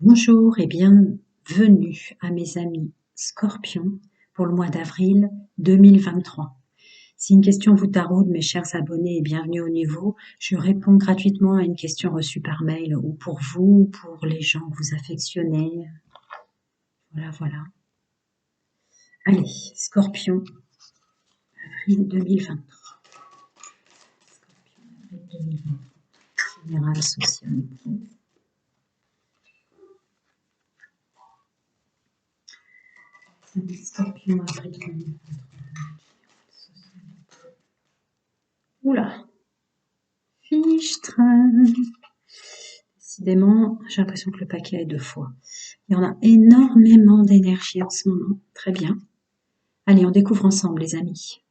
Bonjour et bienvenue à mes amis Scorpions pour le mois d'avril 2023. Si une question vous taraude, mes chers abonnés, et bienvenue au niveau, je réponds gratuitement à une question reçue par mail ou pour vous, ou pour les gens que vous affectionnez. Voilà. Allez, Scorpion, avril 2023. Scorpion, avril 2023. Général, social. Scorpion, avril 2023. Oula, fichtre. Décidément, j'ai l'impression que le paquet est 2 fois. Il y en a énormément d'énergie en ce moment. Très bien. Allez, on découvre ensemble, les amis.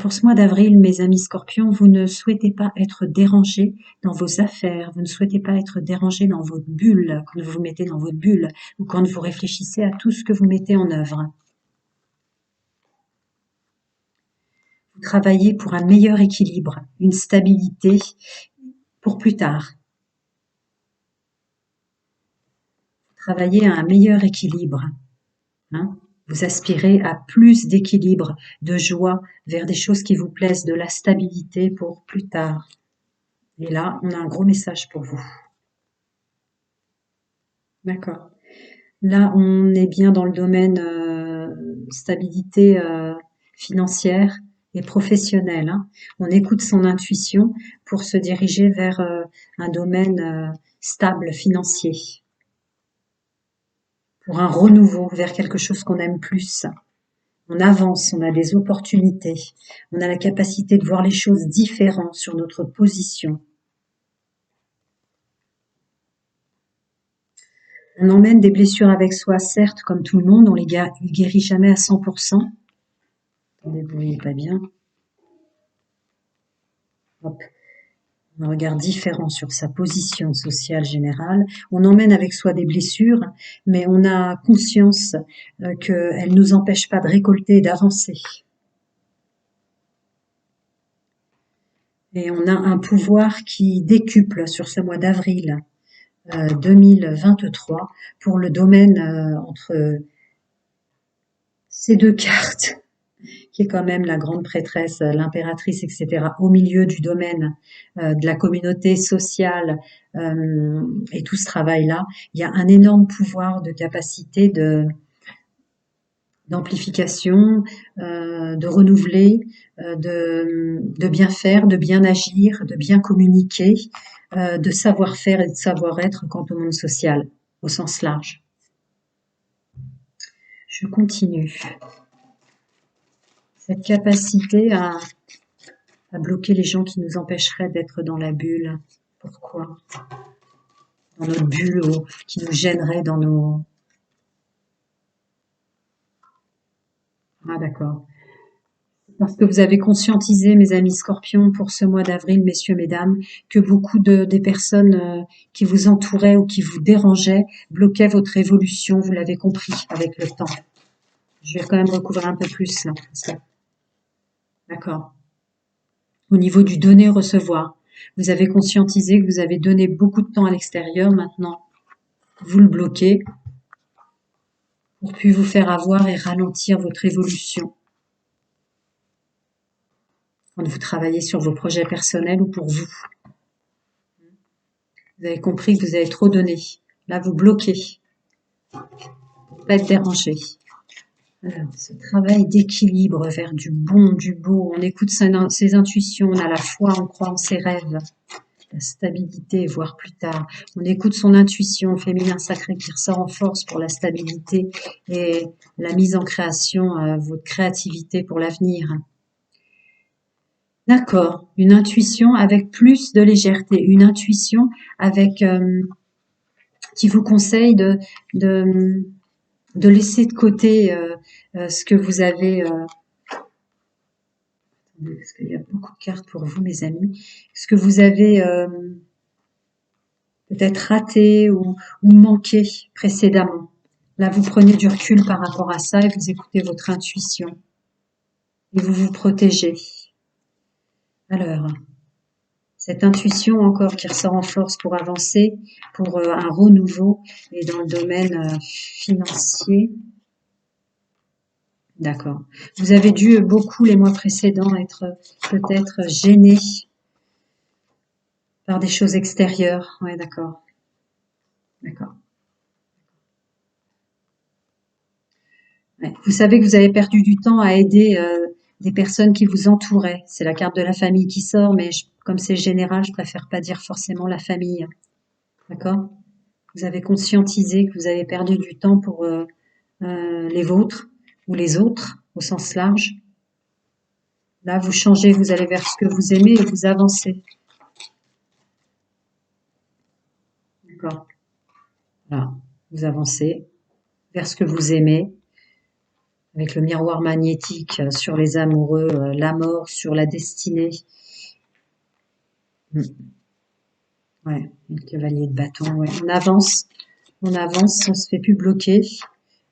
Pour ce mois d'avril, mes amis Scorpions, vous ne souhaitez pas être dérangés dans vos affaires, vous ne souhaitez pas être dérangés dans votre bulle, quand vous vous mettez dans votre bulle, ou quand vous réfléchissez à tout ce que vous mettez en œuvre. Vous travaillez pour un meilleur équilibre, une stabilité pour plus tard. Vous travaillez à un meilleur équilibre. Vous aspirez à plus d'équilibre, de joie, vers des choses qui vous plaisent, de la stabilité pour plus tard. Et là, on a un gros message pour vous. D'accord. Là, on est bien dans le domaine stabilité financière et professionnelle. On écoute son intuition pour se diriger vers un domaine stable financier. Pour un renouveau vers quelque chose qu'on aime plus. On avance, on a des opportunités, on a la capacité de voir les choses différentes sur notre position. On emmène des blessures avec soi, certes, comme tout le monde, on les guérit jamais à 100%. Attendez, vous voyez pas bien. Hop. Un regard différent sur sa position sociale générale. On emmène avec soi des blessures, mais on a conscience qu'elles ne nous empêchent pas de récolter et d'avancer. Et on a un pouvoir qui décuple sur ce mois d'avril 2023 pour le domaine entre ces deux cartes, qui est quand même la grande prêtresse, l'impératrice, etc., au milieu du domaine de la communauté sociale et tout ce travail-là. Il y a un énorme pouvoir de capacité d'amplification, de renouveler, de bien faire, de bien agir, de bien communiquer, de savoir-faire et de savoir-être quant au monde social, au sens large. Je continue. Cette capacité à bloquer les gens qui nous empêcheraient d'être dans la bulle. Pourquoi? Dans notre bulle, ou qui nous gêneraient dans nos... Ah d'accord. Parce que vous avez conscientisé, mes amis Scorpions, pour ce mois d'avril, messieurs, mesdames, que beaucoup des personnes qui vous entouraient ou qui vous dérangeaient bloquaient votre évolution. Vous l'avez compris avec le temps. Je vais quand même recouvrir un peu plus là. D'accord. Au niveau du donner-recevoir, vous avez conscientisé que vous avez donné beaucoup de temps à l'extérieur. Maintenant, vous le bloquez pour plus vous faire avoir et ralentir votre évolution. Quand vous travaillez sur vos projets personnels ou pour vous. Vous avez compris que vous avez trop donné. Là, vous bloquez. Pour pas être dérangé. Alors, ce travail d'équilibre vers du bon, du beau. On écoute ses intuitions, on a la foi, on croit en ses rêves. La stabilité, voire plus tard. On écoute son intuition féminin sacré qui ressort en force pour la stabilité et la mise en création, votre créativité pour l'avenir. D'accord, une intuition avec plus de légèreté, une intuition avec qui vous conseille de laisser de côté ce que vous avez. Parce qu'il y a beaucoup de cartes pour vous, mes amis. Ce que vous avez peut-être raté ou manqué précédemment. Là, vous prenez du recul par rapport à ça et vous écoutez votre intuition. Et vous vous protégez. Alors, Cette intuition encore qui ressort en force pour avancer, pour un renouveau et dans le domaine financier. D'accord. Vous avez dû beaucoup les mois précédents être peut-être gêné par des choses extérieures. Ouais, d'accord. D'accord. Ouais. Vous savez que vous avez perdu du temps à aider des personnes qui vous entouraient. C'est la carte de la famille qui sort, mais comme c'est général, je préfère pas dire forcément la famille. D'accord? Vous avez conscientisé que vous avez perdu du temps pour les vôtres ou les autres au sens large. Là, vous changez, vous allez vers ce que vous aimez et vous avancez. D'accord? Voilà. Vous avancez vers ce que vous aimez avec le miroir magnétique sur les amoureux, la mort sur la destinée. Mm. Ouais, le cavalier de bâton, ouais. On avance, on se fait plus bloquer,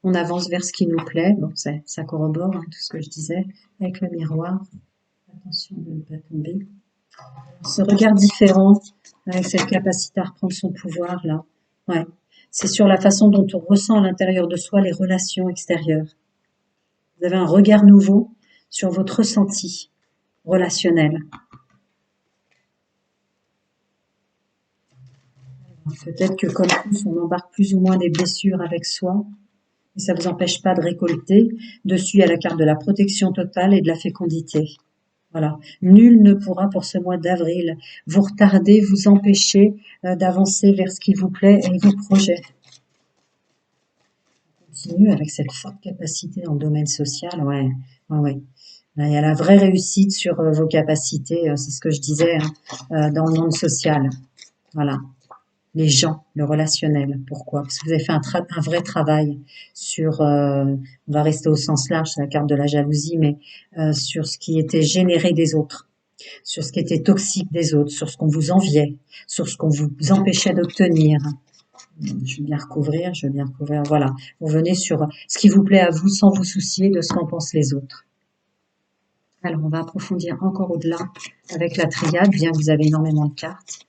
on avance vers ce qui nous plaît. Bon, ça corrobore tout ce que je disais avec le miroir. Attention de ne pas tomber. Ce regard différent, avec cette capacité à reprendre son pouvoir là. Ouais, c'est sur la façon dont on ressent à l'intérieur de soi les relations extérieures. Vous avez un regard nouveau sur votre ressenti relationnel. Peut-être que comme tous, on embarque plus ou moins des blessures avec soi, mais ça ne vous empêche pas de récolter. Dessus, il y a la carte de la protection totale et de la fécondité. Voilà. Nul ne pourra pour ce mois d'avril vous retarder, vous empêcher d'avancer vers ce qui vous plaît et vos projets. Continue avec cette forte capacité dans le domaine social. Ouais, ouais, ouais. Là, il y a la vraie réussite sur vos capacités, c'est ce que je disais, dans le monde social. Voilà. Les gens, le relationnel. Pourquoi? Parce que vous avez fait un vrai travail sur, on va rester au sens large, c'est la carte de la jalousie, mais sur ce qui était généré des autres, sur ce qui était toxique des autres, sur ce qu'on vous enviait, sur ce qu'on vous empêchait d'obtenir. Je veux bien recouvrir, voilà. Vous venez sur ce qui vous plaît à vous sans vous soucier de ce qu'en pensent les autres. Alors, on va approfondir encore au-delà avec la triade, bien que vous avez énormément de cartes.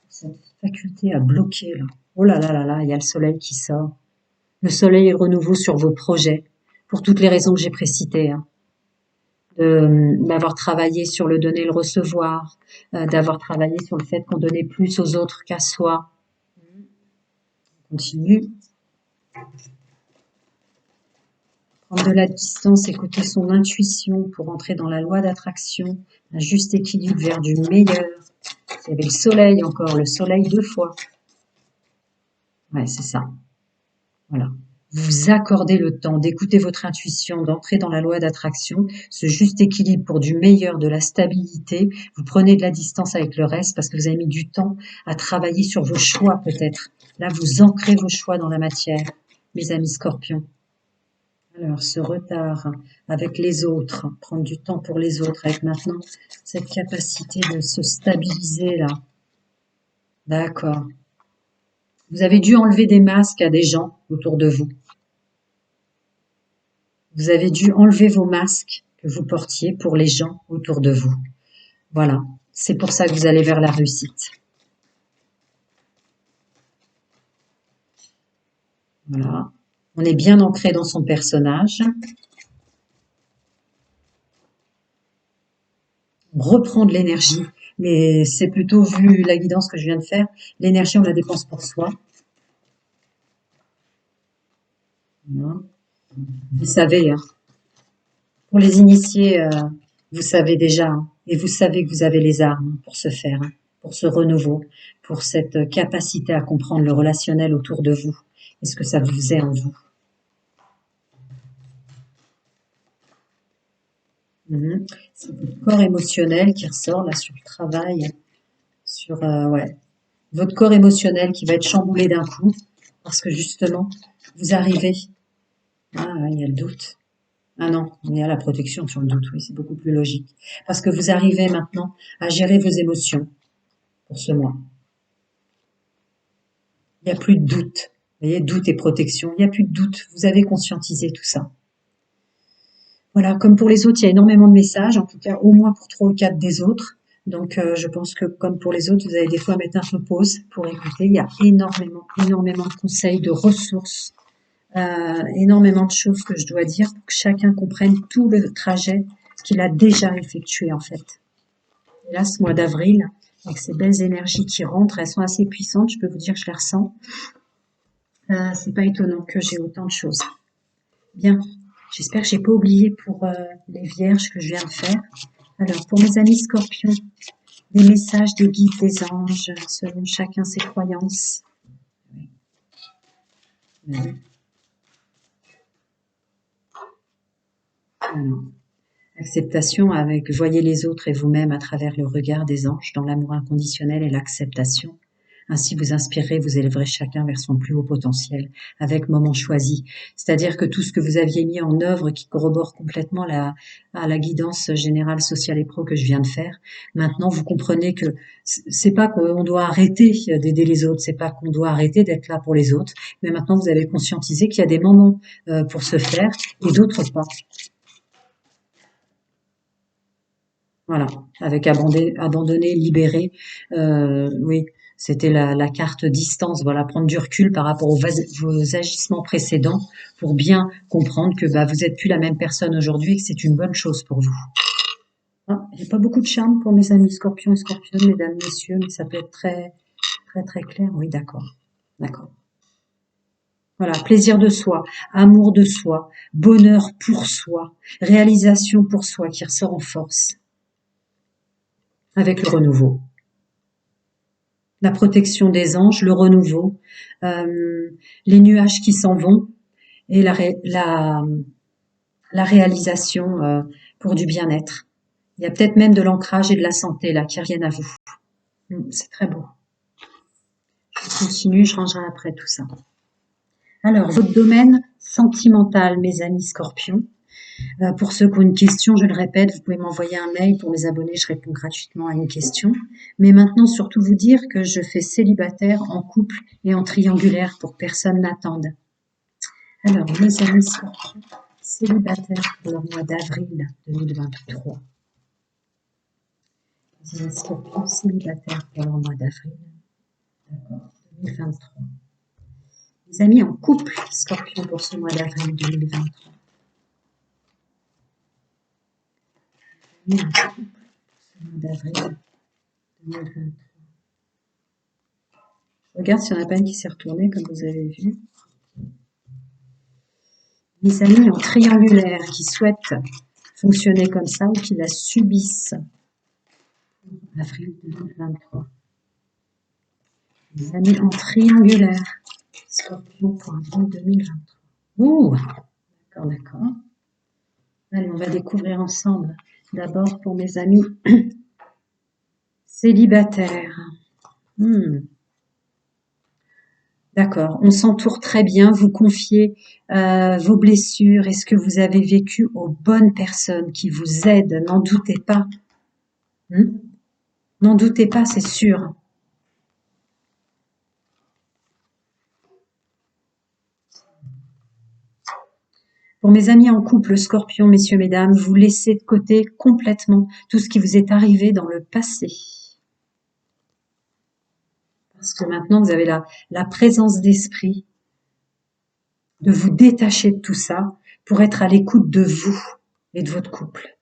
Cette faculté à bloquer, là. Oh là là là là, il y a le soleil qui sort. Le soleil et le renouveau sur vos projets, pour toutes les raisons que j'ai précitées. D'avoir travaillé sur le donner et le recevoir, d'avoir travaillé sur le fait qu'on donnait plus aux autres qu'à soi. On continue. Prendre de la distance, écouter son intuition pour entrer dans la loi d'attraction, un juste équilibre vers du meilleur. Il y avait le soleil encore, le soleil 2 fois. Ouais, c'est ça. Voilà. Vous accordez le temps d'écouter votre intuition, d'entrer dans la loi d'attraction, ce juste équilibre pour du meilleur, de la stabilité. Vous prenez de la distance avec le reste parce que vous avez mis du temps à travailler sur vos choix peut-être. Là, vous ancrez vos choix dans la matière, mes amis scorpions. Alors, ce retard avec les autres, prendre du temps pour les autres, avec maintenant cette capacité de se stabiliser là. D'accord. Vous avez dû enlever des masques à des gens autour de vous. Vous avez dû enlever vos masques que vous portiez pour les gens autour de vous. Voilà. C'est pour ça que vous allez vers la réussite. Voilà. On est bien ancré dans son personnage. On reprend de l'énergie, mais c'est plutôt, vu la guidance que je viens de faire, l'énergie on la dépense pour soi. Voilà. Vous savez, pour les initiés, vous savez déjà, et vous savez que vous avez les armes pour ce faire, pour ce renouveau, pour cette capacité à comprendre le relationnel autour de vous. Est-ce que ça vous est en vous? C'est votre corps émotionnel qui ressort là sur le travail, sur ouais, votre corps émotionnel qui va être chamboulé d'un coup parce que justement vous arrivez. Ah, il y a le doute. Ah non, on est à la protection sur le doute, oui, c'est beaucoup plus logique. Parce que vous arrivez maintenant à gérer vos émotions pour ce mois. Il n'y a plus de doute. Vous voyez, doute et protection, il n'y a plus de doute. Vous avez conscientisé tout ça. Voilà, comme pour les autres, il y a énormément de messages, en tout cas au moins pour 3 ou 4 des autres. Donc, je pense que comme pour les autres, vous allez des fois mettre un peu pause pour écouter. Il y a énormément, énormément de conseils, de ressources, énormément de choses que je dois dire pour que chacun comprenne tout le trajet qu'il a déjà effectué en fait. Et là, ce mois d'avril, avec ces belles énergies qui rentrent, elles sont assez puissantes, je peux vous dire que je les ressens. C'est pas étonnant que j'ai autant de choses. Bien, j'espère que j'ai pas oublié pour les vierges que je viens de faire. Alors, pour mes amis scorpions, des messages des guides, des anges, selon chacun ses croyances. Oui. Alors, acceptation avec voyez les autres et vous-même à travers le regard des anges dans l'amour inconditionnel et l'acceptation. Ainsi vous inspirerez, vous élèverez chacun vers son plus haut potentiel avec moment choisi. C'est-à-dire que tout ce que vous aviez mis en œuvre qui corrobore complètement à la guidance générale sociale et pro que je viens de faire, maintenant vous comprenez que c'est pas qu'on doit arrêter d'aider les autres, c'est pas qu'on doit arrêter d'être là pour les autres, mais maintenant vous avez conscientisé qu'il y a des moments pour se faire et d'autres pas. Voilà, avec abandonner, libérer, oui, c'était la carte distance. Voilà, prendre du recul par rapport vos agissements précédents pour bien comprendre que bah, vous n'êtes plus la même personne aujourd'hui et que c'est une bonne chose pour vous. Ah, il n'y a pas beaucoup de charme pour mes amis scorpions et scorpionnes, mesdames, messieurs, mais ça peut être très, très, très clair. Oui, d'accord, d'accord. Voilà, plaisir de soi, amour de soi, bonheur pour soi, réalisation pour soi qui ressort en force avec le renouveau. La protection des anges, le renouveau, les nuages qui s'en vont et la réalisation pour du bien-être. Il y a peut-être même de l'ancrage et de la santé là qui reviennent à vous. C'est très beau. Je continue, je rangerai après tout ça. Alors, votre domaine sentimental, mes amis scorpions. Pour ceux qui ont une question, je le répète, vous pouvez m'envoyer un mail pour mes abonnés, je réponds gratuitement à une question. Mais maintenant, surtout vous dire que je fais célibataire, en couple et en triangulaire pour que personne n'attende. Alors, mes amis scorpions, célibataires pour le mois d'avril 2023. Les amis scorpions, célibataires pour le mois d'avril 2023. Les amis en couple, scorpions pour ce mois d'avril 2023. D'avril 2023. Je regarde s'il n'y en a pas une qui s'est retournée, comme vous avez vu. Mes amis en triangulaire qui souhaitent fonctionner comme ça ou qui la subissent. Avril 2023. Les amis en triangulaire. Scorpion pour avril 2023. Ouh, d'accord, d'accord. Allez, on va découvrir ensemble. D'abord pour mes amis célibataires. D'accord, on s'entoure très bien, vous confiez vos blessures et ce que vous avez vécu aux bonnes personnes qui vous aident, n'en doutez pas. N'en doutez pas, c'est sûr. Pour mes amis en couple, scorpion, messieurs, mesdames, vous laissez de côté complètement tout ce qui vous est arrivé dans le passé. Parce que maintenant, vous avez la présence d'esprit de vous détacher de tout ça pour être à l'écoute de vous et de votre couple.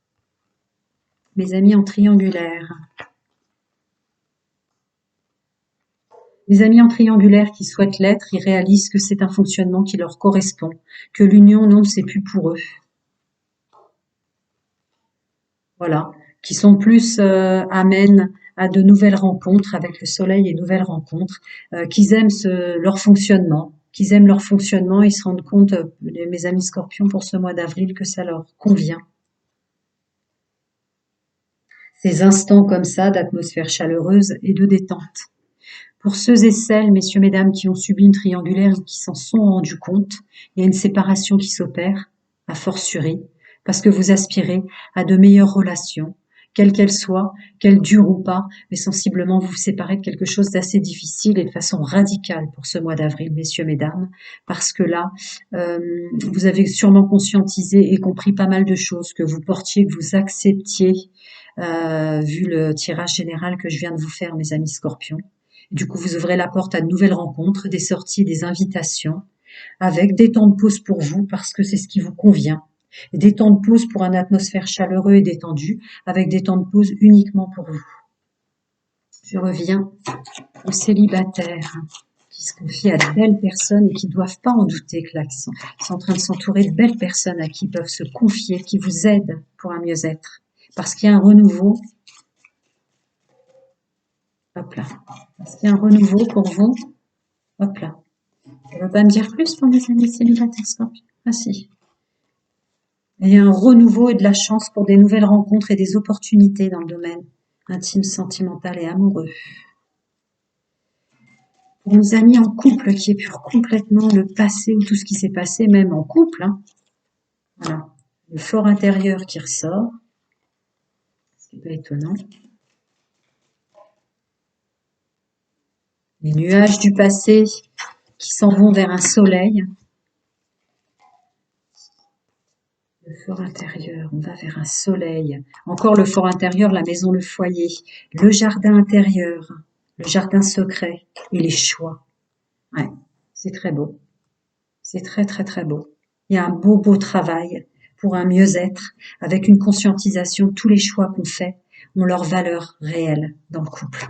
Mes amis en triangulaire. Les amis en triangulaire qui souhaitent l'être, ils réalisent que c'est un fonctionnement qui leur correspond, que l'union, non, c'est plus pour eux. Voilà, qui sont plus amènes à de nouvelles rencontres avec le soleil et nouvelles rencontres, qu'ils aiment leur fonctionnement, ils se rendent compte, mes amis scorpions, pour ce mois d'avril, que ça leur convient. Ces instants comme ça d'atmosphère chaleureuse et de détente. Pour ceux et celles, messieurs, mesdames, qui ont subi une triangulaire et qui s'en sont rendus compte, il y a une séparation qui s'opère, a fortiori, parce que vous aspirez à de meilleures relations, quelles qu'elles soient, qu'elles durent ou pas, mais sensiblement vous vous séparez de quelque chose d'assez difficile et de façon radicale pour ce mois d'avril, messieurs, mesdames, parce que là, vous avez sûrement conscientisé et compris pas mal de choses que vous portiez, que vous acceptiez, vu le tirage général que je viens de vous faire, mes amis Scorpions. Du coup, vous ouvrez la porte à de nouvelles rencontres, des sorties, des invitations, avec des temps de pause pour vous, parce que c'est ce qui vous convient. Et des temps de pause pour une atmosphère chaleureux et détendue, avec des temps de pause uniquement pour vous. Je reviens aux célibataires qui se confient à de belles personnes et qui ne doivent pas en douter que là, ils sont en train de s'entourer de belles personnes à qui ils peuvent se confier, qui vous aident pour un mieux-être. Parce qu'il y a un renouveau. Hop là. Parce qu'il y a un renouveau pour vous. Hop là. On ne va pas me dire plus pour mes amis célibataires Scorpions. Ah si. Il y a un renouveau et de la chance pour des nouvelles rencontres et des opportunités dans le domaine intime, sentimental et amoureux. Pour mes amis en couple qui épurent complètement le passé ou tout ce qui s'est passé, même en couple, hein. Voilà. Le fort intérieur qui ressort. Ce qui n'est pas étonnant. Les nuages du passé qui s'en vont vers un soleil. Le fort intérieur, on va vers un soleil. Encore le fort intérieur, la maison, le foyer. Le jardin intérieur, le jardin secret et les choix. Ouais, c'est très beau. C'est très, très, très beau. Il y a un beau, beau travail pour un mieux-être avec une conscientisation. Tous les choix qu'on fait ont leur valeur réelle dans le couple.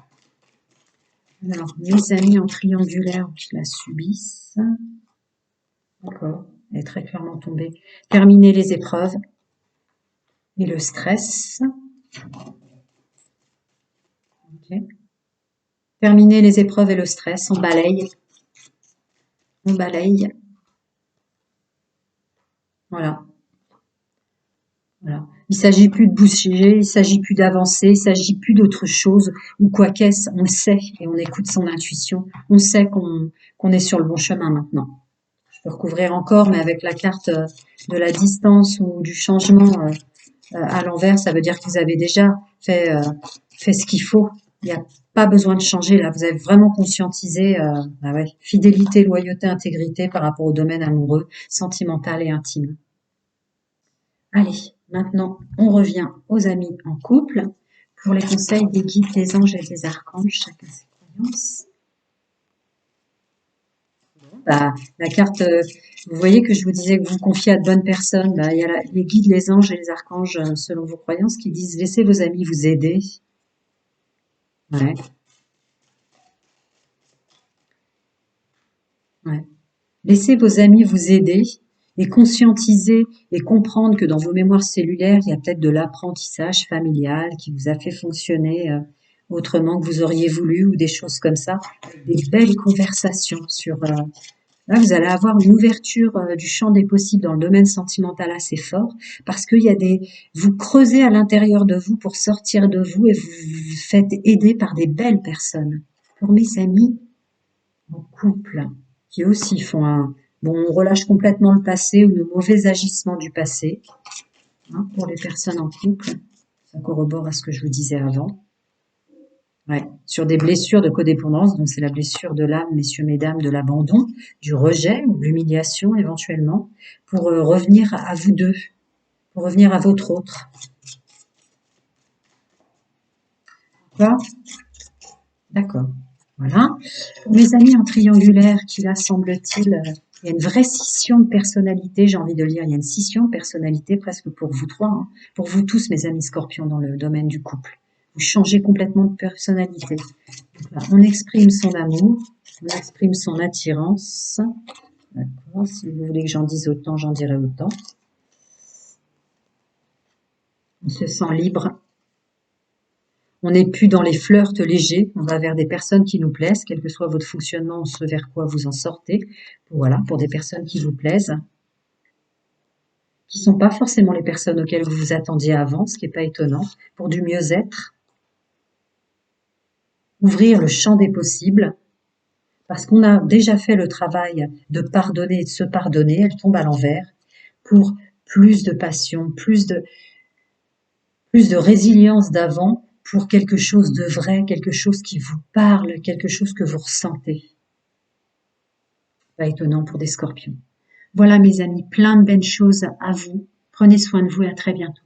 Alors, mes amis en triangulaire qui la subissent. Encore, elle est très clairement tombée. Terminer les épreuves et le stress. Okay. Terminer les épreuves et le stress. On balaye. On balaye. Voilà. Voilà. Il s'agit plus de bouger, il s'agit plus d'avancer, il s'agit plus d'autre chose, ou quoi qu'est-ce, on le sait et on écoute son intuition. On sait qu'on est sur le bon chemin maintenant. Je peux recouvrir encore, mais avec la carte de la distance ou du changement à l'envers, ça veut dire que vous avez déjà fait ce qu'il faut. Il n'y a pas besoin de changer là. Vous avez vraiment conscientisé fidélité, loyauté, intégrité par rapport au domaine amoureux, sentimental et intime. Allez, maintenant, on revient aux amis en couple pour les conseils des guides, des anges et des archanges, chacun ses croyances. La carte, vous voyez que je vous disais que vous confiez à de bonnes personnes. Il y a les guides, les anges et les archanges, selon vos croyances, qui disent laissez vos amis vous aider. Ouais. Ouais. Laissez vos amis vous aider et conscientiser et comprendre que dans vos mémoires cellulaires, il y a peut-être de l'apprentissage familial qui vous a fait fonctionner autrement que vous auriez voulu ou des choses comme ça. Des belles conversations sur... là, vous allez avoir une ouverture du champ des possibles dans le domaine sentimental assez fort parce qu'il y a vous creusez à l'intérieur de vous pour sortir de vous et vous vous faites aider par des belles personnes. Pour mes amis en couple, qui aussi font on relâche complètement le passé ou le mauvais agissement du passé. Hein, pour les personnes en couple, ça corrobore à ce que je vous disais avant. Ouais, sur des blessures de codépendance, donc c'est la blessure de l'âme, messieurs, mesdames, de l'abandon, du rejet ou de l'humiliation éventuellement, pour revenir à vous deux, pour revenir à votre autre. D'accord ? D'accord. Voilà. Pour mes amis en triangulaire, qui là, semble-t-il, il y a une vraie scission de personnalité, j'ai envie de lire, il y a une scission de personnalité presque pour vous trois, hein, pour vous tous, mes amis scorpions, dans le domaine du couple. Vous changez complètement de personnalité. Là, on exprime son amour, on exprime son attirance. D'accord, si vous voulez que j'en dise autant, j'en dirai autant. On se sent libre. On n'est plus dans les flirts légers, on va vers des personnes qui nous plaisent, quel que soit votre fonctionnement, ce vers quoi vous en sortez. Voilà, pour des personnes qui vous plaisent, qui ne sont pas forcément les personnes auxquelles vous vous attendiez avant, ce qui n'est pas étonnant, pour du mieux-être. Ouvrir le champ des possibles, parce qu'on a déjà fait le travail de pardonner et de se pardonner, elle tombe à l'envers, pour plus de passion, plus de résilience d'avant, pour quelque chose de vrai, quelque chose qui vous parle, quelque chose que vous ressentez. Pas étonnant pour des scorpions. Voilà mes amis, plein de belles choses à vous. Prenez soin de vous et à très bientôt.